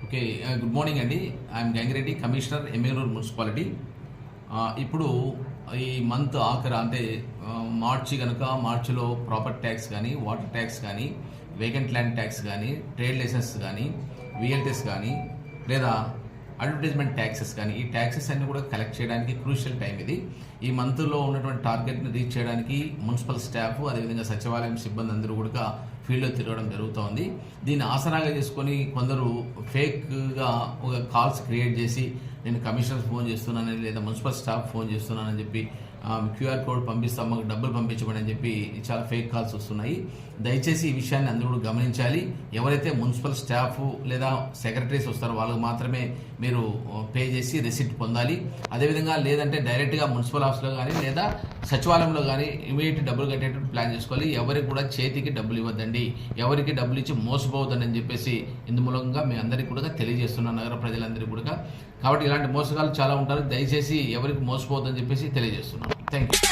Okay, good morning అండి. I'm Gangireddy, commissioner, Yemmiganur municipality. ఇప్పుడు ఈ మంత్ ఆఖరు అంటే మార్చి కనుక మార్చిలో ప్రాపర్టీ ట్యాక్స్ కానీ, వాటర్ ట్యాక్స్ కానీ, వేకెంట్ ల్యాండ్ ట్యాక్స్ కానీ, ట్రేడ్ లైసెన్స్ కానీ, విఎల్టీఎస్ కానీ, లేదా అడ్వర్టైజ్మెంట్ ట్యాక్సెస్ కానీ, ఈ ట్యాక్సెస్ అన్ని కూడా కలెక్ట్ చేయడానికి క్రూషియల్ టైం ఇది. ఈ మంత్లో ఉన్నటువంటి టార్గెట్ని రీచ్ చేయడానికి మున్సిపల్ స్టాఫ్, అదేవిధంగా సచివాలయం సిబ్బంది అందరూ కూడా ఫీల్డ్లో తిరగడం జరుగుతోంది. దీన్ని ఆసరాగా చేసుకొని కొందరు ఫేక్గా ఒక కాల్స్ క్రియేట్ చేసి నేను కమిషనర్ ఫోన్ చేస్తున్నానని, లేదా మున్సిపల్ స్టాఫ్ ఫోన్ చేస్తున్నానని చెప్పి క్యూఆర్ కోడ్ పంపిస్తాం, మాకు డబ్బులు పంపించమని అని చెప్పి చాలా ఫేక్ కాల్స్ వస్తున్నాయి. దయచేసి ఈ విషయాన్ని అందరూ కూడా గమనించాలి. ఎవరైతే మున్సిపల్ స్టాఫ్ లేదా సెక్రటరీస్ వస్తారో వాళ్ళకు మాత్రమే మీరు పే చేసి రిసిప్ట్ పొందాలి. అదేవిధంగా లేదంటే డైరెక్ట్గా మున్సిపల్ ఆఫీస్లో కానీ లేదా సచివాలయంలో కానీ ఇమీడియట్ డబ్బులు కట్టేటట్టు ప్లాన్ చేసుకోవాలి. ఎవరికి కూడా చేతికి డబ్బులు ఇవ్వద్దండి, ఎవరికి డబ్బులు ఇచ్చి మోసపోవద్దని అని చెప్పేసి ఇందు మూలంగా మీ అందరికీ కూడా తెలియజేస్తున్నాను, నగర ప్రజలందరికీ కూడా. కాబట్టి ఇలాంటి మోసగాలు చాలా ఉంటారు. దయచేసి ఎవరికి మోసపోవద్దని చెప్పేసి తెలియజేస్తున్నాను. Thank you.